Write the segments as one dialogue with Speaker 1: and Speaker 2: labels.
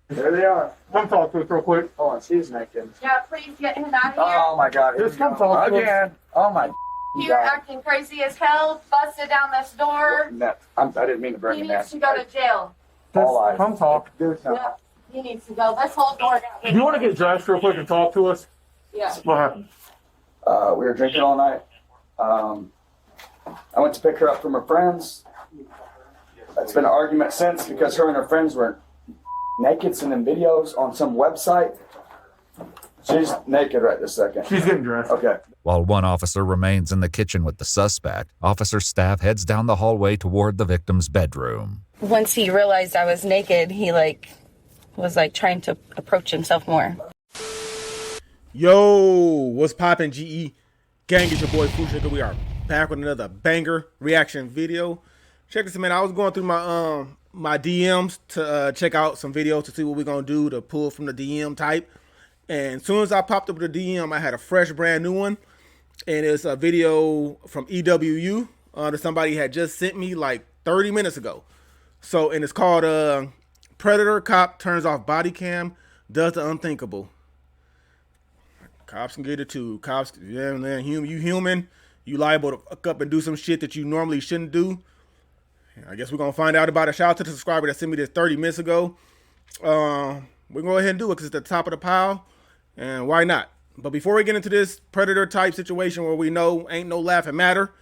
Speaker 1: There they are. Come talk to us real quick. Oh, and she's naked.
Speaker 2: Yeah, please get him out of here.
Speaker 1: Oh my God. Just come talk to us.
Speaker 3: Again. Oh my.
Speaker 2: You're acting crazy as hell. Busted down this door.
Speaker 3: I didn't mean to bring
Speaker 2: He
Speaker 3: him in.
Speaker 2: needs to go to jail.
Speaker 1: Just come talk.
Speaker 2: Yeah, he needs to go. This whole door got
Speaker 1: Do you want to get dressed real quick and talk to us?
Speaker 2: Yeah.
Speaker 1: What happened?
Speaker 3: We were drinking all night. I went to pick her up from her friends. It's been an argument since because her and her friends were naked sending videos on some website. She's naked right this second.
Speaker 1: She's getting dressed.
Speaker 3: Okay.
Speaker 4: While one officer remains in the kitchen with the suspect, officer staff heads down the hallway toward the victim's bedroom.
Speaker 5: Once he realized I was naked, he was trying to approach himself more.
Speaker 6: Yo, what's poppin', GE gang? It's your boy Fushika. We are back with another banger reaction video. Check this, man. I was going through my my DMs to check out some videos to see what we're gonna do to pull from the DM type. And as soon as I popped up the DM, I had a fresh, brand new one, and it's a video from EWU that somebody had just sent me like 30 minutes ago. So, and it's called "Predator Cop Turns Off Body Cam, Does the Unthinkable." Cops can get it too. Cops, yeah, man, you human. You liable to fuck up and do some shit that you normally shouldn't do. I guess we're going to find out about it. Shout out to the subscriber that sent me this 30 minutes ago. We're going to go ahead and do it because it's at the top of the pile. And why not? But before we get into this predator type situation where we know ain't no laughing matter,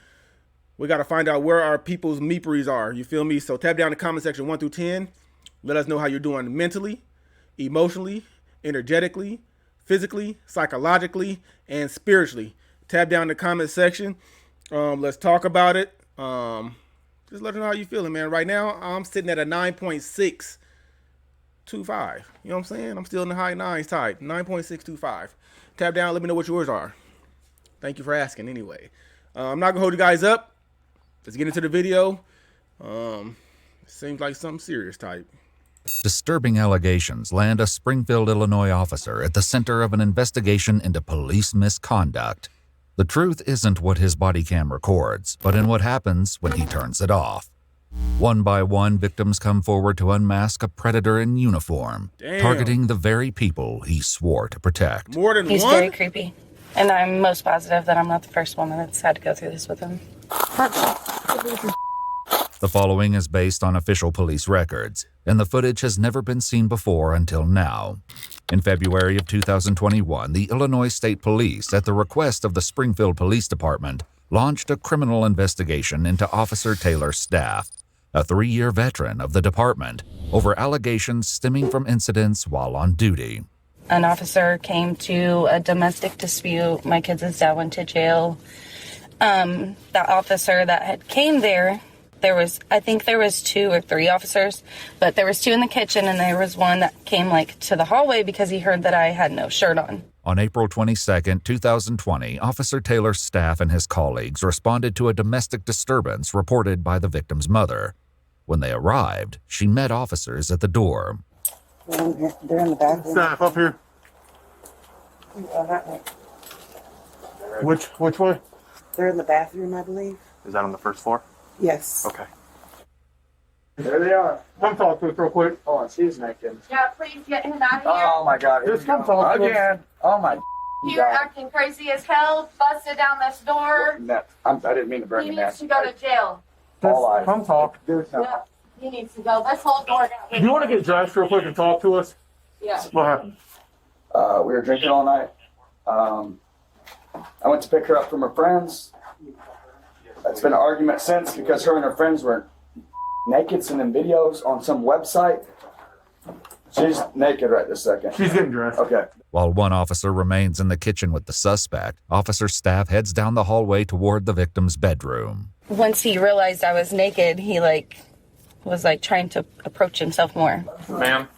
Speaker 6: we got to find out where our people's meeperies are. You feel me? So tab down the comment section 1 through 10. Let us know how you're doing mentally, emotionally, energetically, physically, psychologically, and spiritually. Tab down in the comment section. Let's talk about it. Just let us know how you're feeling, man. Right now, I'm sitting at a 9.625. You know what I'm saying? I'm still in the high nines type. 9.625. Tab down. Let me know what yours are. Thank you for asking anyway. I'm not going to hold you guys up. Let's get into the video. Seems like something serious type.
Speaker 4: Disturbing allegations land a Springfield, Illinois officer at the center of an investigation into police misconduct. The truth isn't what his body cam records, but in what happens when he turns it off. One by one, victims come forward to unmask a predator in uniform, targeting the very people he swore to protect.
Speaker 6: More than
Speaker 5: He's
Speaker 6: one?
Speaker 5: very creepy. And I'm most positive that I'm not the first one that's had to go through this with him.
Speaker 4: The following is based on official police records, and the footage has never been seen before until now. In February of 2021, the Illinois State Police, at the request of the Springfield Police Department, launched a criminal investigation into Officer Taylor's staff, a 3-year veteran of the department, over allegations stemming from incidents while on duty.
Speaker 5: An officer came to a domestic dispute. My kids' dad went to jail. That officer that had came there, I think there was 2 or 3 officers, but there was 2 in the kitchen, and there was one that came to the hallway because he heard that I had no shirt on.
Speaker 4: On April 22, 2020, Officer Taylor's staff and his colleagues responded to a domestic disturbance reported by the victim's mother. When they arrived, she met officers at the door.
Speaker 7: They're in the bathroom.
Speaker 1: Staff up here. Which way?
Speaker 7: They're in the bathroom, I believe.
Speaker 8: Is that on the first floor?
Speaker 7: Yes.
Speaker 8: Okay.
Speaker 1: There they are. Come talk to us real quick.
Speaker 3: Oh, and she's naked.
Speaker 2: Yeah, please get him out of here.
Speaker 3: Oh my God.
Speaker 1: Just come talk to us.
Speaker 3: Again. Oh my.
Speaker 2: You're acting crazy as hell. Busted down this door.
Speaker 3: I didn't mean to bring
Speaker 2: He
Speaker 3: him in.
Speaker 2: needs to go to jail.
Speaker 1: Just come talk.
Speaker 2: Yeah, he needs to go. This whole door got
Speaker 1: Do you want to get dressed real quick and talk to us?
Speaker 2: Yeah.
Speaker 1: What happened?
Speaker 3: We were drinking all night. I went to pick her up from her friends. It's been an argument since because her and her friends were naked sending videos on some website. She's naked right this second.
Speaker 1: She's getting dressed.
Speaker 3: Okay.
Speaker 4: While one officer remains in the kitchen with the suspect, officer staff heads down the hallway toward the victim's bedroom.
Speaker 5: Once he realized I was naked, he was trying to approach himself more.
Speaker 8: Ma'am?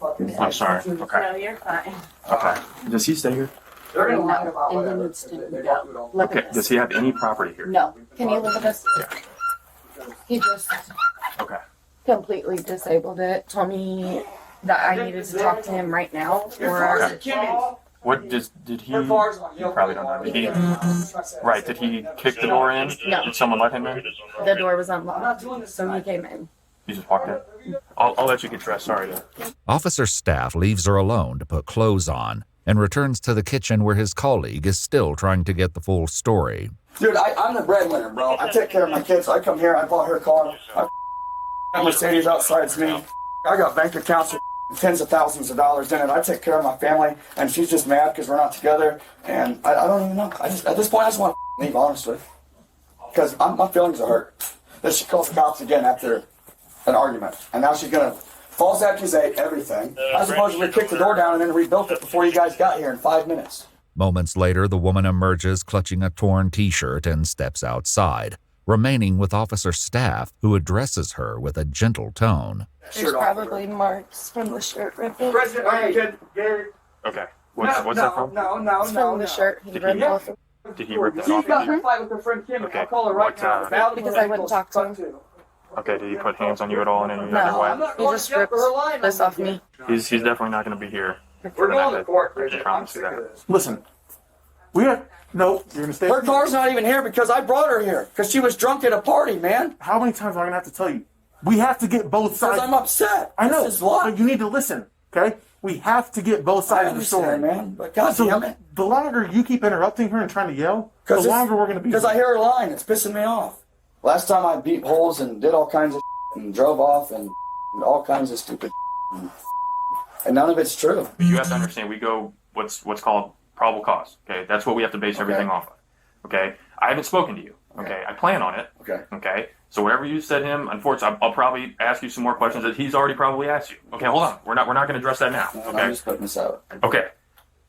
Speaker 8: I'm sorry. Okay.
Speaker 2: No, you're fine.
Speaker 8: Okay. Does he stay here?
Speaker 3: They're gonna talk about
Speaker 2: And he
Speaker 3: whatever.
Speaker 2: needs to go. Look
Speaker 8: Okay.
Speaker 2: at
Speaker 8: Does
Speaker 2: this.
Speaker 8: he have any property here?
Speaker 2: No. Can you look at this? He just
Speaker 8: Okay.
Speaker 2: completely disabled it. Told me that I needed to talk to him right now. Or
Speaker 8: What did he? You probably don't know. Did he? Right. Did he kick the door in?
Speaker 2: No.
Speaker 8: Did someone let him in?
Speaker 2: the door was unlocked, so he came in.
Speaker 8: You just walked in. I'll let you get dressed. Sorry.
Speaker 4: Officer Staff leaves her alone to put clothes on and returns to the kitchen where his colleague is still trying to get the full story.
Speaker 3: Dude, I'm the breadwinner, bro. I take care of my kids. I come here, I bought her a car. I got Mercedes outside me. I got bank accounts with tens of thousands of dollars in it. I take care of my family, and she's just mad because we're not together. And I don't even know. At this point, I just want to leave, honestly. Because my feelings are hurt. Then she calls the cops again after an argument. And now she's going to false accusate everything. I suppose we kicked the door down and then rebuilt it before you guys got here in 5 minutes.
Speaker 4: Moments later, the woman emerges clutching a torn T-shirt and steps outside, remaining with Officer Staff, who addresses her with a gentle tone.
Speaker 2: There's probably marks from the shirt ripping.
Speaker 8: Okay. What's that from?
Speaker 3: No.
Speaker 2: It's from the shirt he ripped off.
Speaker 8: Did he rip that
Speaker 3: She
Speaker 8: off?
Speaker 3: got in a fight with her friend Kim.
Speaker 8: Okay.
Speaker 3: I'll call her right now.
Speaker 2: Because I wouldn't talk to him.
Speaker 8: Okay. Did he put hands on you at all in any
Speaker 2: No.
Speaker 8: other way?
Speaker 2: He just ripped this off me.
Speaker 8: He's definitely not going to be here.
Speaker 3: We're going to court,
Speaker 8: I
Speaker 3: Bridget.
Speaker 8: promise you that.
Speaker 1: Listen, no, you're gonna stay.
Speaker 3: Her car's not even here because I brought her here. Because she was drunk at a party, man.
Speaker 1: How many times am I gonna have to tell you? We have to get both sides.
Speaker 3: Because I'm upset.
Speaker 1: I know,
Speaker 3: This is life.
Speaker 1: but you need to listen, okay? We have to get both sides of the story,
Speaker 3: man. But God damn it.
Speaker 1: The longer you keep interrupting her and trying to yell, the longer we're gonna be.
Speaker 3: Because I hear her lying. It's pissing me off. Last time I beat holes and did all kinds of and drove off and all kinds of stupid and none of it's true.
Speaker 8: You have to understand, we go what's called probable cause. Okay, that's what we have to base everything off of. Okay, I haven't spoken to you. Okay, I plan on it. Okay, so whatever you said to him, unfortunately, I'll probably ask you some more questions that he's already probably asked you. Okay, hold on, we're not going to address that now. Okay,
Speaker 3: I'm just putting this out.
Speaker 8: Okay,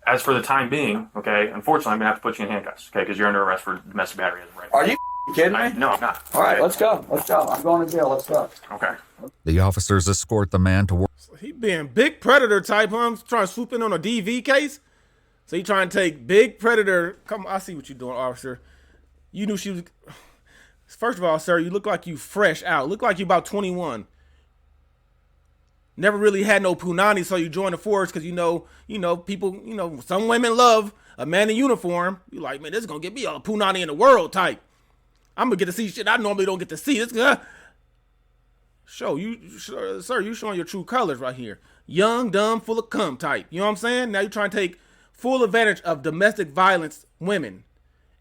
Speaker 8: as for the time being, okay, unfortunately, I'm going to have to put you in handcuffs. Okay, because you're under arrest for domestic battery as of right now.
Speaker 3: Are you kidding me?
Speaker 8: No, I'm not.
Speaker 3: All right,
Speaker 8: Okay?
Speaker 3: let's go. I'm going to jail. Let's go.
Speaker 8: Okay.
Speaker 4: The officers escort the man to work.
Speaker 6: He being big predator type, huh? Trying to swoop in on a DV case. So he trying to take big predator. Come on, I see what you're doing, officer. You knew she was. First of all, sir, you look like you fresh out. Look like you about 21. Never really had no punani, so you joined the force because you know people. Some women love a man in uniform. You like, man, this is gonna get me all the punani in the world type. I'm gonna get to see shit I normally don't get to see. This sir, you showing your true colors right here. Young, dumb, full of cum type. You know what I'm saying? Now you're trying to take full advantage of domestic violence women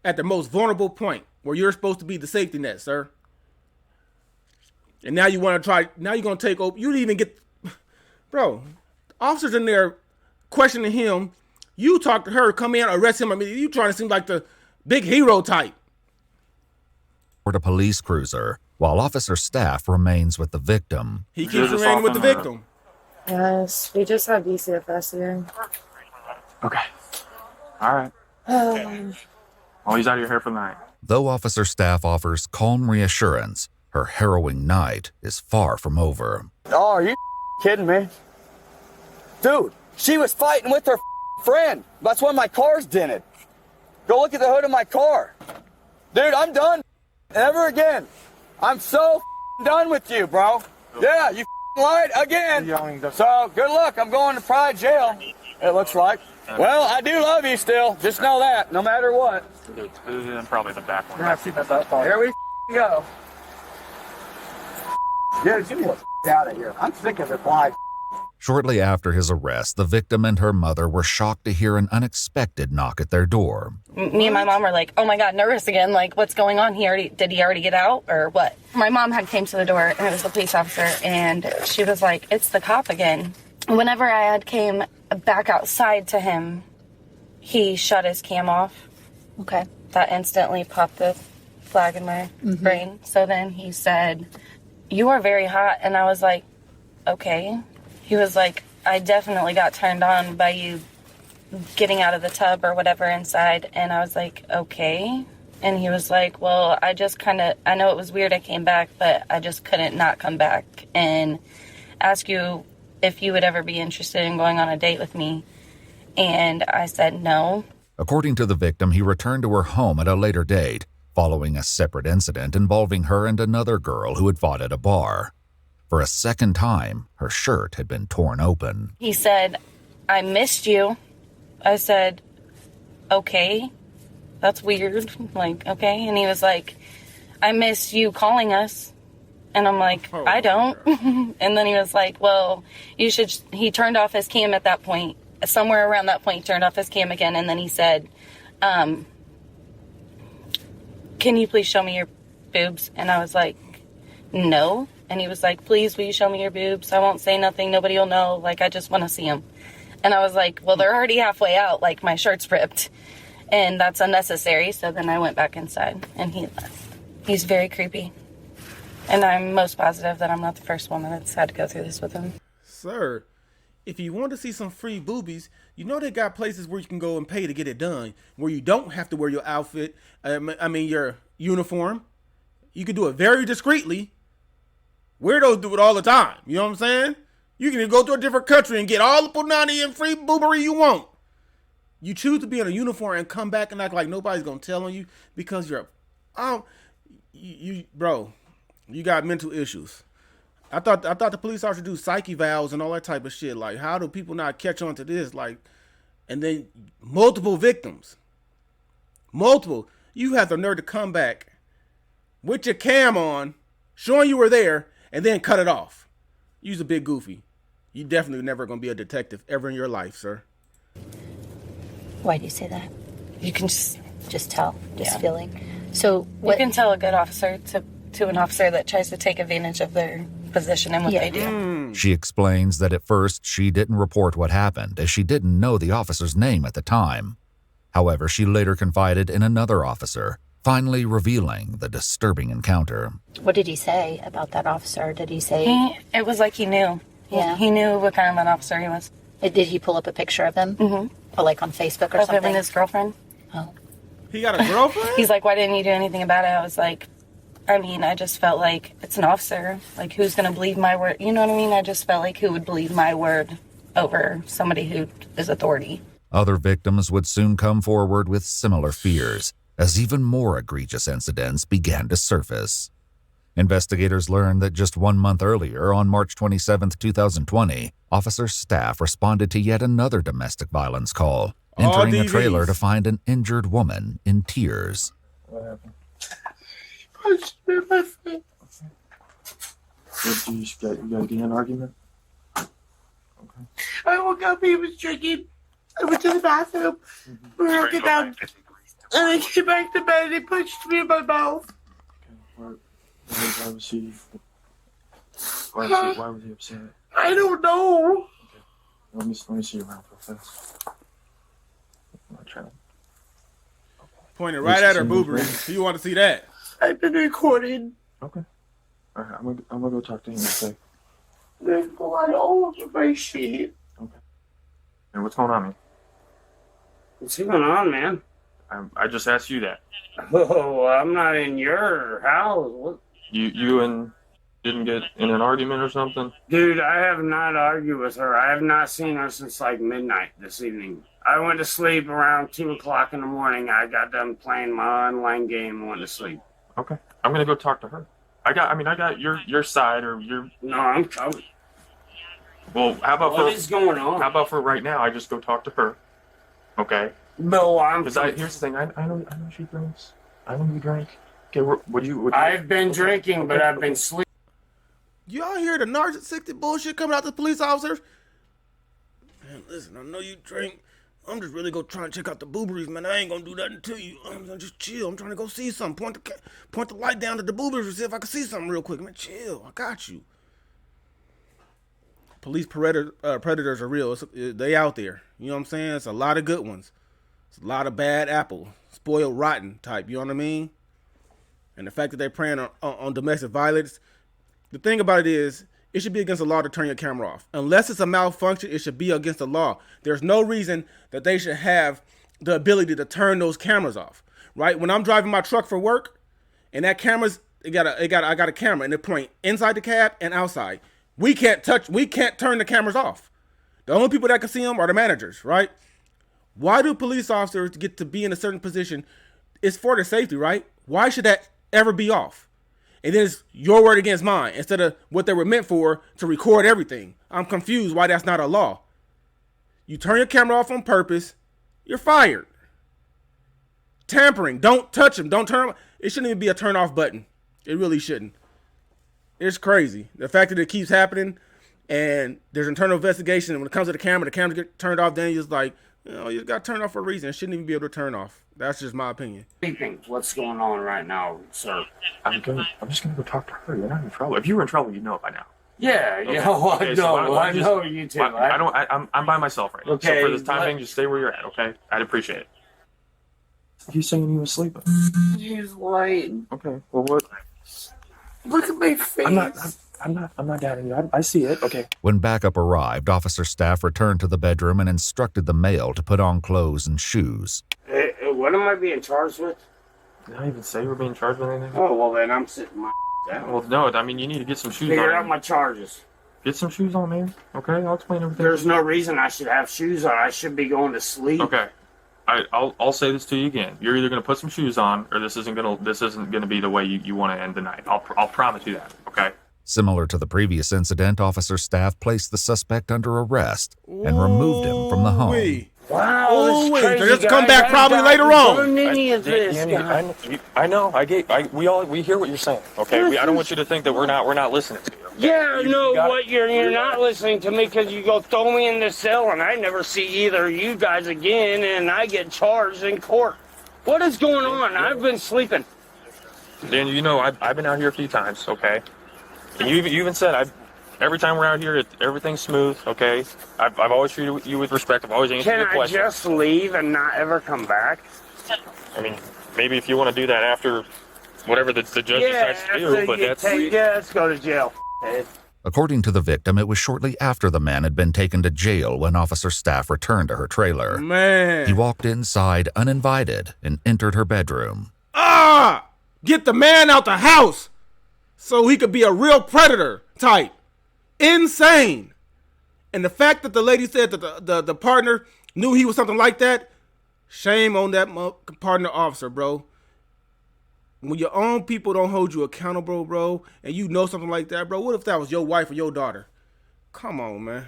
Speaker 6: at the most vulnerable point where you're supposed to be the safety net, sir. And now you want to try. Now you're gonna take over. You didn't even get, bro. Officers in there questioning him. You talk to her, come in, arrest him. I mean, you trying to seem like the big hero type.
Speaker 4: A police cruiser, while Officer Staff remains with the victim.
Speaker 6: He keeps remaining with the victim.
Speaker 2: Yes, we just have DCFS here.
Speaker 8: Okay. All right. Well, he's out of your hair for the night.
Speaker 4: Though Officer Staff offers calm reassurance, her harrowing night is far from over.
Speaker 3: Oh, are you kidding me? Dude, she was fighting with her friend. That's why my car's dented. Go look at the hood of my car. Dude, I'm done. Never again. I'm so done with you, bro. Yeah, you lied again. So, good luck. I'm going to Pride Jail, it looks like. Well, I do love you still. Just know that, no matter what.
Speaker 8: Probably the back one.
Speaker 3: Here we go. Dude, you out of here. I'm sick of this life.
Speaker 4: Shortly after his arrest, the victim and her mother were shocked to hear an unexpected knock at their door.
Speaker 5: Me and my mom were like, oh my God, nervous again. Like, what's going on here? Did he already get out or what? My mom had came to the door and it was the police officer and she was like, it's the cop again. Whenever I had came back outside to him, he shut his cam off. Okay. That instantly popped the flag in my brain. So then he said, you are very hot. And I was like, okay. He was like, I definitely got turned on by you getting out of the tub or whatever inside. And I was like, okay. And he was like, well, I know it was weird I came back, but I just couldn't not come back and ask you if you would ever be interested in going on a date with me. And I said no.
Speaker 4: According to the victim, he returned to her home at a later date, following a separate incident involving her and another girl who had fought at a bar. For a second time, her shirt had been torn open.
Speaker 5: He said, I missed you. I said, okay, that's weird. Like, okay. And he was like, I miss you calling us. And I'm like,
Speaker 6: Oh,
Speaker 5: I don't. And then he was like, well, you should. He turned off his cam at that point. Somewhere around that point, he turned off his cam again. And then he said, can you please show me your boobs? And I was like, no. And he was like, please, will you show me your boobs? I won't say nothing. Nobody will know. Like, I just want to see them. And I was like, well, they're already halfway out. Like, my shirt's ripped. And that's unnecessary. So then I went back inside and he left. He's very creepy. And I'm most positive that I'm not the first woman that's had to go through this with him.
Speaker 6: Sir, if you want to see some free boobies, you know they got places where you can go and pay to get it done, where you don't have to wear your outfit, your uniform. You can do it very discreetly. Weirdos do it all the time. You know what I'm saying? You can go to a different country and get all the punani and free boobery you want. You choose to be in a uniform and come back and act like nobody's going to tell on you because you're, bro, you got mental issues. I thought the police officers do psyche valves and all that type of shit. Like, how do people not catch on to this? Like, and then multiple victims. Multiple. You have the nerve to come back with your cam on, showing you were there, and then cut it off. You's a big goofy. You definitely never going to be a detective ever in your life, sir.
Speaker 9: Why do you say that?
Speaker 5: You can
Speaker 9: Just tell, feeling. So what?
Speaker 5: You can tell a good officer to an officer that tries to take advantage of their position and what they do.
Speaker 4: She explains that at first she didn't report what happened as she didn't know the officer's name at the time. However, she later confided in another officer, finally revealing the disturbing encounter.
Speaker 9: What did he say about that officer? Did he say?
Speaker 5: It was like he knew.
Speaker 9: Yeah.
Speaker 5: He knew what kind of an officer he was.
Speaker 9: Did he pull up a picture of him? Mm-hmm. Or like on Facebook or
Speaker 5: Of him
Speaker 9: something?
Speaker 5: and his girlfriend.
Speaker 9: Oh.
Speaker 6: He got a girlfriend?
Speaker 5: He's like, why didn't you do anything about it? I was like, I just felt like it's an officer. Like, who's going to believe my word? You know what I mean? I just felt like who would believe my word over somebody who is authority.
Speaker 4: Other victims would soon come forward with similar fears as even more egregious incidents began to surface. Investigators learned that just 1 month earlier, on March 27, 2020, officers' staff responded to yet another domestic violence call, entering a trailer to find an injured woman in tears.
Speaker 1: What happened? Punched me in my face.
Speaker 8: You got to get an argument?
Speaker 1: I woke up, he was drinking. I went to the bathroom. We were looking down. And I came back to bed and he punched me in my mouth.
Speaker 8: Why was he upset?
Speaker 1: I don't know.
Speaker 8: Let me see your mouth real fast. I'm trying to...
Speaker 6: Pointed right at her boobery. You want to see that?
Speaker 1: I've been recording.
Speaker 8: Okay. All right, I'm gonna go talk to him and say.
Speaker 1: There's blood all over my sheet.
Speaker 8: Okay. And what's going on, man?
Speaker 10: What's going on, man?
Speaker 8: I just asked you that.
Speaker 10: Oh, I'm not in your house. What?
Speaker 8: You and didn't get in an argument or something?
Speaker 10: Dude, I have not argued with her. I have not seen her since like midnight this evening. I went to sleep around 2 o'clock in the morning. I got done playing my online game and went to sleep.
Speaker 8: Okay. I'm gonna go talk to her. I got your side or your...
Speaker 10: No, I'm coming.
Speaker 8: Well, how about
Speaker 10: What is going on?
Speaker 8: How about for right now, I just go talk to her. Okay?
Speaker 10: No,
Speaker 8: Because here's the thing, I know she drinks. I know you drink. Okay, would you
Speaker 10: I've been drinking, but I've been sleeping.
Speaker 6: Y'all hear the narcissistic bullshit coming out the police officers? Man, listen, I know you drink. I'm just really gonna try and check out the booberies, man. I ain't gonna do nothing to you. I'm gonna just chill. I'm trying to go see something. Point the light down to the booberies to see if I can see something real quick. Man, chill. I got you. Police predators are real. They out there. You know what I'm saying? It's a lot of good ones. It's a lot of bad apple, spoiled rotten type. You know what I mean? And the fact that they're preying on domestic violence, the thing about it is, it should be against the law to turn your camera off. Unless it's a malfunction, it should be against the law. There's no reason that they should have the ability to turn those cameras off, right? When I'm driving my truck for work, and that camera's, I got a camera, and it point inside the cab and outside. We can't turn the cameras off. The only people that can see them are the managers, right? Why do police officers get to be in a certain position? It's for their safety, right? Why should that ever be off? And then it's your word against mine instead of what they were meant for, to record everything. I'm confused why that's not a law. You turn your camera off on purpose, you're fired. Tampering, don't touch them, don't turn them. It shouldn't even be a turn off button. It really shouldn't. It's crazy. The fact that it keeps happening and there's internal investigation, and when it comes to the cameras get turned off, then you're just like, you know, you got turned off for a reason. It shouldn't even be able to turn off. That's just my opinion.
Speaker 10: What's going on right now, sir?
Speaker 8: I'm just gonna go talk to her. You're not in trouble. If you were in trouble, you'd know it by now.
Speaker 10: Yeah,
Speaker 8: Okay.
Speaker 10: I know. I know you too.
Speaker 8: I'm by myself right now.
Speaker 10: Okay,
Speaker 8: So for this time being, just stay where you're at, okay? I'd appreciate it. He's saying he was sleeping.
Speaker 1: He's lying.
Speaker 8: Okay. Well, what?
Speaker 1: Look at my face.
Speaker 8: I'm not doubting you. I see it. Okay.
Speaker 4: When backup arrived, officer staff returned to the bedroom and instructed the male to put on clothes and shoes.
Speaker 10: What am I being charged with?
Speaker 8: Did I even say you were being charged with anything?
Speaker 10: Oh, well, then I'm sitting my down.
Speaker 8: Well, no, I mean, you need to get some shoes
Speaker 10: Figure
Speaker 8: on.
Speaker 10: out my charges.
Speaker 8: Get some shoes on, man. Okay, I'll explain everything.
Speaker 10: There's no reason I should have shoes on. I should be going to sleep.
Speaker 8: Okay. I'll say this to you again. You're either going to put some shoes on, or this isn't gonna be the way you want to end the night. I'll promise you that. Okay.
Speaker 4: Similar to the previous incident, officer staff placed the suspect under arrest and removed him from the home.
Speaker 10: Wow, this crazy
Speaker 6: Just
Speaker 10: guy.
Speaker 6: come back probably later on.
Speaker 10: Any of this, guy.
Speaker 8: I know. We hear what you're saying. Okay. I don't want you to think that we're not listening to you. Okay?
Speaker 10: Yeah, I know what you're not listening to me because you go throw me in the cell and I never see either of you guys again and I get charged in court. What is going on? I've been sleeping.
Speaker 8: Dan, you know I've been out here a few times. Okay. And you even said every time we're out here, everything's smooth. Okay. I've always treated you with respect. I've always answered your questions.
Speaker 10: Can I just leave and not ever come back?
Speaker 8: I mean, maybe if you want to do that after whatever the judge decides to do, but
Speaker 10: let's go to jail.
Speaker 4: According to the victim, it was shortly after the man had been taken to jail when officer staff returned to her trailer.
Speaker 6: Man.
Speaker 4: He walked inside uninvited and entered her bedroom.
Speaker 6: Get the man out the house so he could be a real predator type. Insane. And the fact that the lady said that the partner knew he was something like that, shame on that partner officer, bro. When your own people don't hold you accountable, bro, and you know something like that, bro, what if that was your wife or your daughter? Come on, man.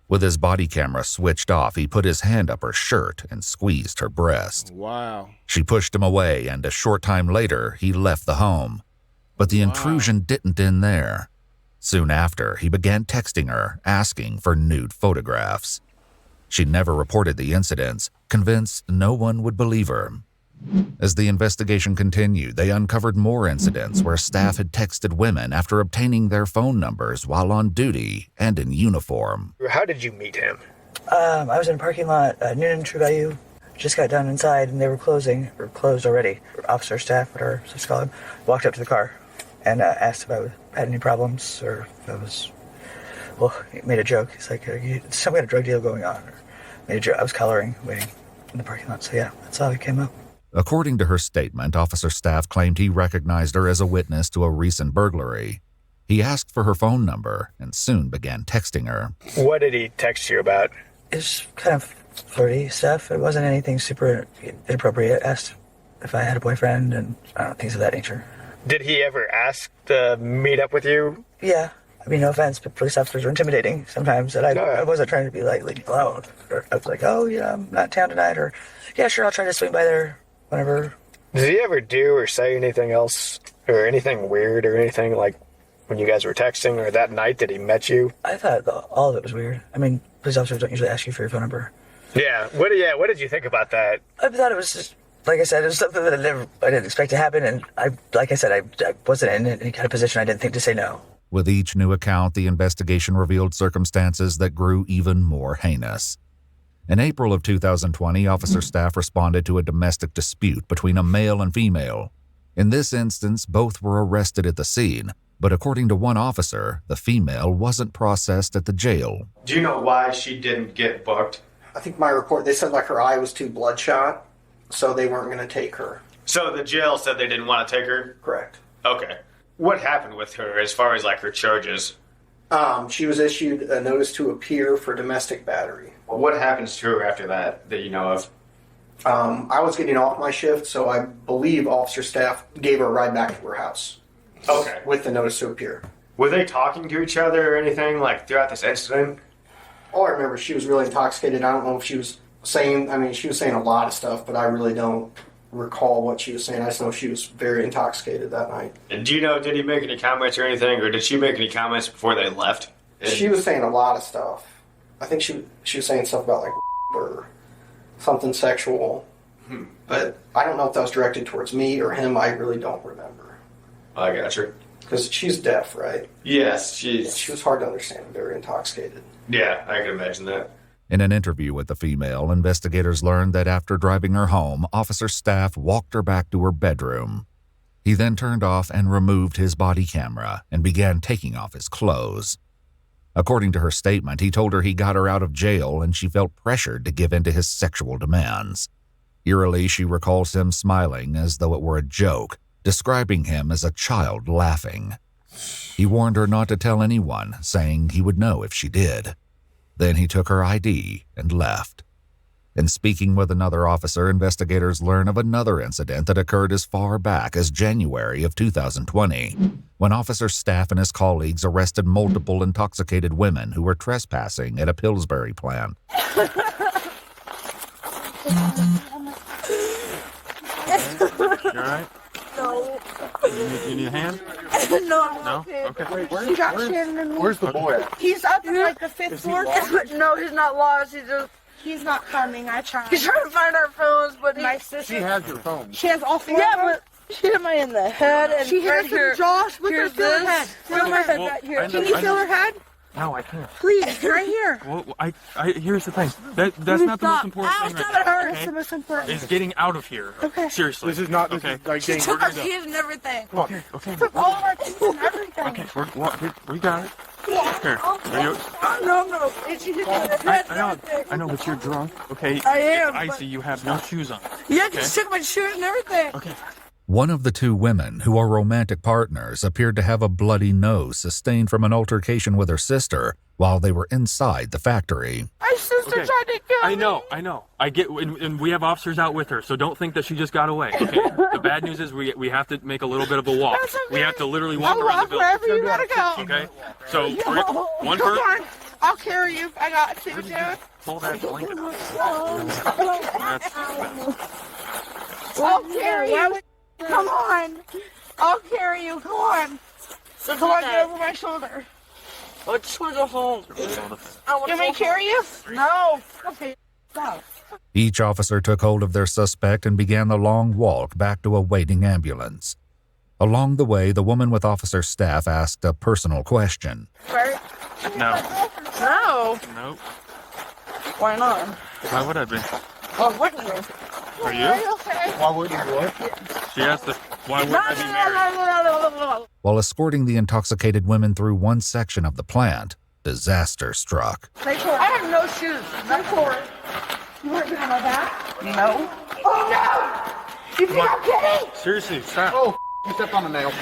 Speaker 4: With his body camera switched off, he put his hand up her shirt and squeezed her breast.
Speaker 6: Wow.
Speaker 4: She pushed him away, and a short time later, he left the home. But the intrusion didn't end there. Soon after, he began texting her, asking for nude photographs. She never reported the incidents, convinced no one would believe her. As the investigation continued, they uncovered more incidents where staff had texted women after obtaining their phone numbers while on duty and in uniform.
Speaker 11: How did you meet him?
Speaker 7: I was in a parking lot at noon, True Value. Just got done inside and they were closed already. Officer staff, whatever, let's call him, walked up to the car and asked if I had any problems or if I was, he made a joke. He's like, some kind of drug deal going on. Or made a joke. I was coloring, waiting in the parking lot. So yeah, that's how he came up.
Speaker 4: According to her statement, officer staff claimed he recognized her as a witness to a recent burglary. He asked for her phone number and soon began texting her.
Speaker 11: What did he text you about?
Speaker 7: It's kind of flirty stuff. It wasn't anything super inappropriate. Asked if I had a boyfriend and things of that nature.
Speaker 11: Did he ever ask to meet up with you?
Speaker 7: Yeah. I mean, no offense, but police officers are intimidating sometimes. And I wasn't trying to be like, leave me alone. I was like, I'm not in town tonight. Or, yeah, sure, I'll try to swing by there whenever.
Speaker 11: Did he ever do or say anything else or anything weird or anything like when you guys were texting or that night that he met you?
Speaker 7: I thought all of it was weird. I mean, police officers don't usually ask you for your phone number.
Speaker 11: Yeah. What did you think about that?
Speaker 7: I thought it was just, like I said, it was something that I didn't expect to happen. And I wasn't in any kind of position I didn't think to say no.
Speaker 4: With each new account, the investigation revealed circumstances that grew even more heinous. In April of 2020, officer staff responded to a domestic dispute between a male and female. In this instance, both were arrested at the scene, but according to one officer, the female wasn't processed at the jail.
Speaker 11: Do you know why she didn't get booked?
Speaker 12: I think my report, they said like her eye was too bloodshot, so they weren't going to take her.
Speaker 11: So the jail said they didn't want to take her?
Speaker 12: Correct.
Speaker 11: Okay. What happened with her as far as like her charges?
Speaker 12: She was issued a notice to appear for domestic battery.
Speaker 11: Well, what happens to her after that you know of?
Speaker 12: I was getting off my shift, so I believe officer staff gave her a ride back to her house.
Speaker 11: Okay.
Speaker 12: With the notice to appear.
Speaker 11: Were they talking to each other or anything like throughout this incident?
Speaker 12: All I remember, she was really intoxicated. I don't know if she was saying, she was saying a lot of stuff, but I really don't recall what she was saying. I just know she was very intoxicated that night.
Speaker 11: And do you know, did he make any comments or anything, or did she make any comments before they left?
Speaker 12: She was saying a lot of stuff. I think she was saying stuff about like or something sexual. But I don't know if that was directed towards me or him. I really don't remember.
Speaker 11: I got you.
Speaker 12: Because she's deaf, right?
Speaker 11: Yes,
Speaker 12: she was hard to understand, very intoxicated.
Speaker 11: Yeah, I can imagine that.
Speaker 4: In an interview with the female, investigators learned that after driving her home, Officer Staff walked her back to her bedroom. He then turned off and removed his body camera and began taking off his clothes. According to her statement, he told her he got her out of jail and she felt pressured to give in to his sexual demands. Eerily, she recalls him smiling as though it were a joke, describing him as a child laughing. He warned her not to tell anyone, saying he would know if she did. Then he took her ID and left. In speaking with another officer, investigators learn of another incident that occurred as far back as January of 2020, when Officer Staff and his colleagues arrested multiple intoxicated women who were trespassing at a Pillsbury plant.
Speaker 1: You
Speaker 8: alright?
Speaker 1: No.
Speaker 8: You need a hand?
Speaker 1: No.
Speaker 8: Okay.
Speaker 1: Where's the boy at? He's up in like the fifth floor. No, he's not lost. He's not coming. I tried. He's trying to find our phones, but my sister.
Speaker 13: She has your phone.
Speaker 1: She has all four. Yeah, but she hit me in the head and
Speaker 13: she hit
Speaker 1: right
Speaker 13: us in
Speaker 1: here.
Speaker 13: the jaw.
Speaker 1: Look at her head. Feel her head right here. Can you feel her head?
Speaker 8: No, I can't.
Speaker 1: Please, right here.
Speaker 8: Well, here's the thing. That's not the most important thing right now.
Speaker 1: That's the most important.
Speaker 8: Is getting out of here.
Speaker 1: Okay.
Speaker 8: Seriously.
Speaker 13: This is not
Speaker 8: okay.
Speaker 13: Like
Speaker 1: She took our keys and everything.
Speaker 8: Okay.
Speaker 1: Took all of our keys and everything.
Speaker 8: Okay. We got it. Here. Are you?
Speaker 1: No. She hit me in the head.
Speaker 8: I know, but you're drunk. Okay.
Speaker 1: I am.
Speaker 8: I see you have no shoes on.
Speaker 1: Yeah, she took my shoes and everything.
Speaker 8: Okay.
Speaker 4: One of the two women, who are romantic partners, appeared to have a bloody nose sustained from an altercation with her sister while they were inside the factory.
Speaker 1: My sister tried to kill me.
Speaker 8: I know. I get, and we have officers out with her, so don't think that she just got away. Okay. The bad news is we have to make a little bit of a walk.
Speaker 1: That's okay.
Speaker 8: We have to literally walk
Speaker 1: I'll
Speaker 8: around
Speaker 1: walk
Speaker 8: the building.
Speaker 1: wherever you gotta go.
Speaker 8: Okay. So one
Speaker 1: Come
Speaker 8: person.
Speaker 1: on. I'll carry you. I got to, dude.
Speaker 8: Pull that blanket up.
Speaker 1: I'll carry you. Come on. I'll carry you. Come on. Come on, get over my shoulder. I just want to go home. You want me to carry you? No. Okay. Stop.
Speaker 4: Each officer took hold of their suspect and began the long walk back to a waiting ambulance. Along the way, the woman with Officer Staff asked a personal question.
Speaker 1: Right?
Speaker 8: No.
Speaker 1: No.
Speaker 8: Nope.
Speaker 1: Why not?
Speaker 8: Why would I be?
Speaker 1: Oh, wouldn't you?
Speaker 8: Are you?
Speaker 1: Are you okay?
Speaker 13: Why wouldn't you what?
Speaker 8: She asked why would I be married?
Speaker 1: No.
Speaker 4: While escorting the intoxicated women through one section of the plant, disaster struck.
Speaker 1: I have no shoes. No cord. You want to get on my back? No. Oh, no! You think I'm kidding?
Speaker 8: Seriously, stop.
Speaker 13: Oh, you stepped on a nail.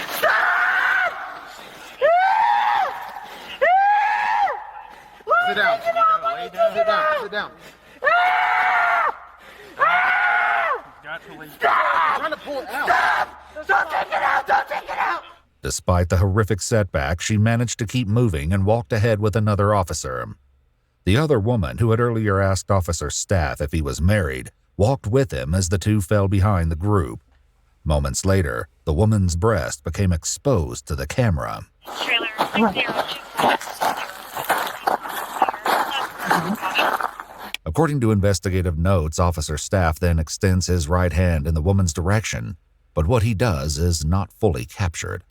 Speaker 13: Sit down. Sit down.
Speaker 8: Got to leave.
Speaker 13: I'm trying to pull it out.
Speaker 1: Don't take it out! Don't take it out!
Speaker 4: Despite the horrific setback, she managed to keep moving and walked ahead with another officer. The other woman, who had earlier asked Officer Staff if he was married, walked with him as the two fell behind the group. Moments later, the woman's breast became exposed to the camera. According to investigative notes, Officer Staff then extends his right hand in the woman's direction, but what he does is not fully captured.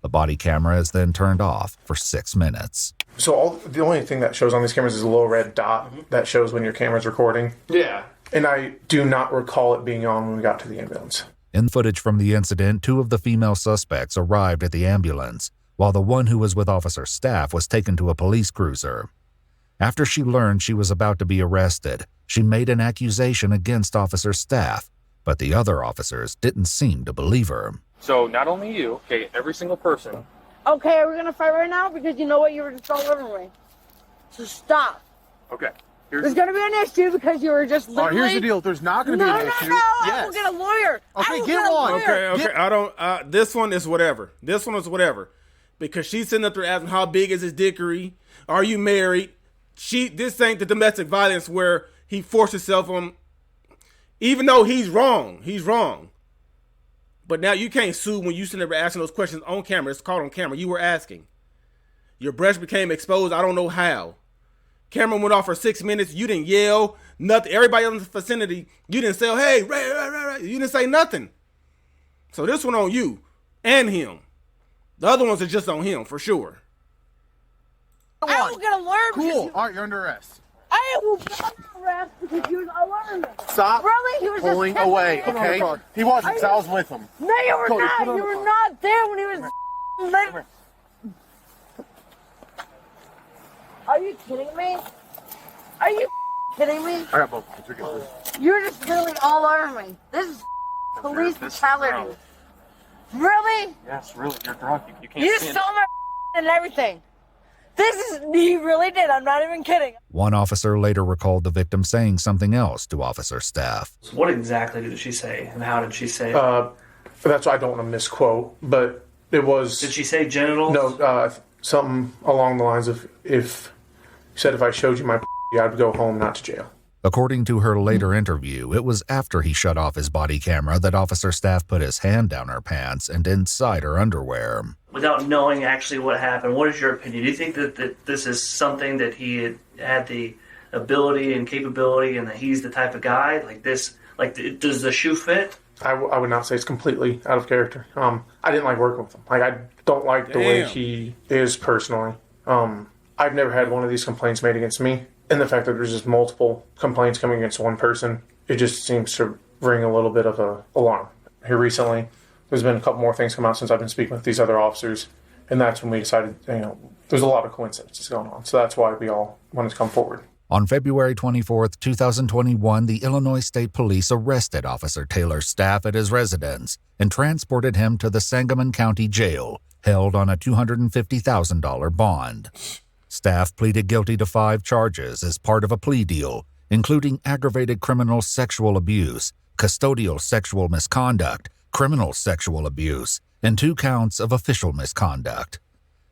Speaker 4: The body camera is then turned off for 6 minutes.
Speaker 14: So the only thing that shows on these cameras is a little red dot that shows when your camera's recording.
Speaker 11: Yeah.
Speaker 14: And I do not recall it being on when we got to the ambulance.
Speaker 4: In footage from the incident, 2 of the female suspects arrived at the ambulance, while the one who was with Officer Staff was taken to a police cruiser. After she learned she was about to be arrested, she made an accusation against Officer Staff, but the other officers didn't seem to believe her.
Speaker 8: So not only you, okay, every single person.
Speaker 1: Okay, are we gonna fight right now? Because you know what? You were just all over me. So stop.
Speaker 8: Okay.
Speaker 1: There's gonna be an issue because you were just literally...
Speaker 13: All right, here's the deal. There's not gonna be an issue.
Speaker 1: No, I
Speaker 13: Yes.
Speaker 1: will get a lawyer.
Speaker 13: Okay, get one.
Speaker 6: Okay. I don't. This one is whatever. This one is whatever, because she's sitting up there asking, "How big is his dickery? Are you married?" This ain't the domestic violence where he forced himself on. Even though he's wrong. But now you can't sue when you sitting there asking those questions on camera. It's caught on camera. You were asking. Your breast became exposed. I don't know how. Camera went off for 6 minutes. You didn't yell. Nothing. Everybody in the vicinity, you didn't say, hey, right. You didn't say nothing. So this one on you and him. The other ones are just on him, for sure.
Speaker 1: I will get alerted.
Speaker 13: Cool. All right, you're under arrest.
Speaker 1: I will get under arrest because you alarmed.
Speaker 13: Stop
Speaker 1: Really? He was
Speaker 13: pulling
Speaker 1: just
Speaker 13: away,
Speaker 1: me.
Speaker 13: okay? He wasn't, so I was with him.
Speaker 1: No, you were
Speaker 13: Cody,
Speaker 1: not.
Speaker 13: put on
Speaker 1: You
Speaker 13: the
Speaker 1: were
Speaker 13: car.
Speaker 1: not there when he was. Are you kidding me? Are you kidding me?
Speaker 13: I got both. You're good.
Speaker 1: You're just really all over me. This is police brutality. Really?
Speaker 8: Yes, really. You're drunk. You can't
Speaker 1: You
Speaker 8: stand
Speaker 1: stole my and everything. He really did. I'm not even kidding.
Speaker 4: One officer later recalled the victim saying something else to officer staff.
Speaker 15: So what exactly did she say, and how did she say it?
Speaker 14: That's why I don't want to misquote, but it was...
Speaker 15: Did she say genitals?
Speaker 14: No, something along the lines of, if I showed you my I'd go home, not to jail.
Speaker 4: According to her later interview, it was after he shut off his body camera that officer staff put his hand down her pants and inside her underwear.
Speaker 15: Without knowing actually what happened, what is your opinion? Do you think that this is something that he had the ability and capability, and that he's the type of guy like this? Like, does the shoe fit?
Speaker 14: I would not say it's completely out of character. I didn't like working with him. Like, I don't like the way he is personally. I've never had one of these complaints made against me. And the fact that there's just multiple complaints coming against one person, it just seems to ring a little bit of an alarm. Here recently, there's been a couple more things come out since I've been speaking with these other officers, and that's when we decided, there's a lot of coincidences going on. So that's why we all wanted to come forward.
Speaker 4: On February 24th, 2021, the Illinois State Police arrested Officer Taylor's staff at his residence and transported him to the Sangamon County Jail, held on a $250,000 bond. Staff pleaded guilty to 5 charges as part of a plea deal, including aggravated criminal sexual abuse, custodial sexual misconduct, criminal sexual abuse, and 2 counts of official misconduct.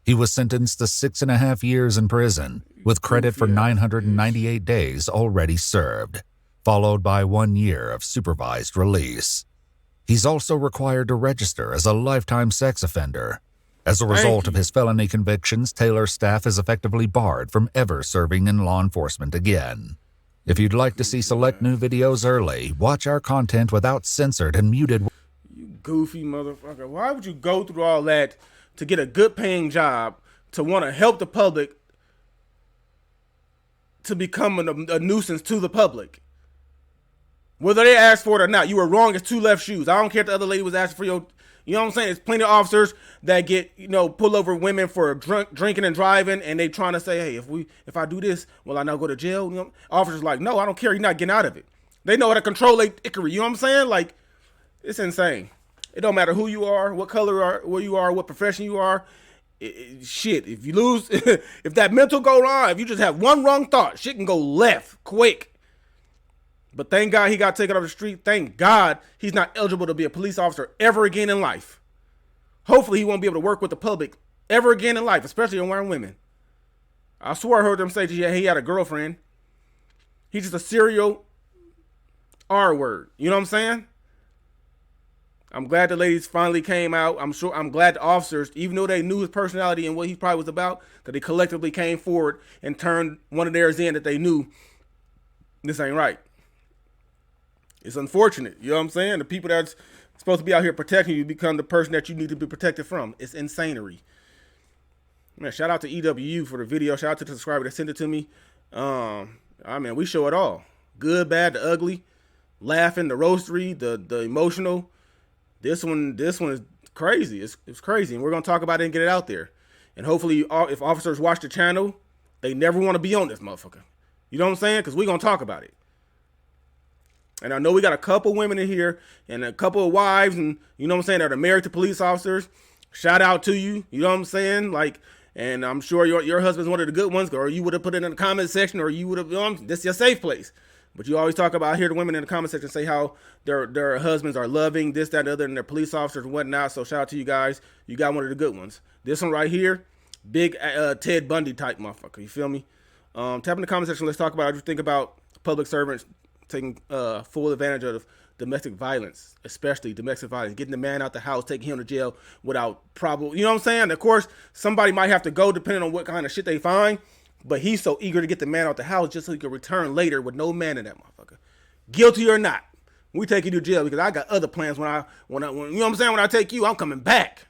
Speaker 4: He was sentenced to 6.5 years in prison, with credit for 998 days already served, followed by 1 year of supervised release. He's also required to register as a lifetime sex offender. As a result of his felony convictions, Taylor's staff is effectively barred from ever serving in law enforcement again. If you'd like to see select new videos early, watch our content without censored and muted.
Speaker 6: You goofy motherfucker. Why would you go through all that to get a good paying job, to want to help the public, to become a nuisance to the public? Whether they asked for it or not, you were wrong as 2 left shoes. I don't care if the other lady was asking for your... You know what I'm saying? There's plenty of officers that get, pull over women for drinking and driving, and they trying to say, hey, if I do this, will I now go to jail? Officers like, no, I don't care. You're not getting out of it. They know how to control their ickery. You know what I'm saying? Like, it's insane. It don't matter who you are, what color where you are, what profession you are. Shit, if you lose, if that mental go wrong, if you just have one wrong thought, shit can go left quick. But thank God he got taken off the street. Thank God he's not eligible to be a police officer ever again in life. Hopefully he won't be able to work with the public ever again in life, especially around women. I swear I heard them say he had a girlfriend. He's just a serial R word. You know what I'm saying? I'm glad the ladies finally came out. I'm glad the officers, even though they knew his personality and what he probably was about, that they collectively came forward and turned one of theirs in that they knew this ain't right. It's unfortunate, you know what I'm saying? The people that's supposed to be out here protecting you become the person that you need to be protected from. It's insanery. Man, shout out to EWU for the video. Shout out to the subscriber that sent it to me. We show it all. Good, bad, the ugly, laughing, the roastery, the emotional. This one is crazy. It's crazy, and we're gonna talk about it and get it out there. And hopefully, if officers watch the channel, they never want to be on this motherfucker. You know what I'm saying? Because we're gonna talk about it. And I know we got a couple women in here and a couple of wives, and you know what I'm saying, that are married to police officers. Shout out to you. You know what I'm saying? And I'm sure your husband's one of the good ones, or you would have put it in the comment section, or you would have, this is your safe place. But you always talk about, I hear the women in the comment section say how their husbands are loving, this, that, and the other, and they're police officers and whatnot. So shout out to you guys. You got one of the good ones. This one right here, big Ted Bundy type motherfucker. You feel me? Tap in the comment section. Let's talk about what you think about public servants taking full advantage of domestic violence, especially domestic violence, getting the man out the house, taking him to jail without probable, you know what I'm saying? Of course, somebody might have to go depending on what kind of shit they find, but he's so eager to get the man out the house just so he can return later with no man in that motherfucker. Guilty or not, we take you to jail because I got other plans when you know what I'm saying? When I take you, I'm coming back.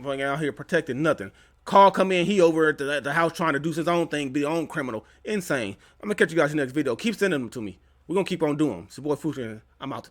Speaker 6: Fucking out here protecting nothing. Carl come in, he over at the house trying to do his own thing, be his own criminal. Insane. I'm going to catch you guys in the next video. Keep sending them to me. We're going to keep on doing them. It's your boy Fuchsia. I'm out.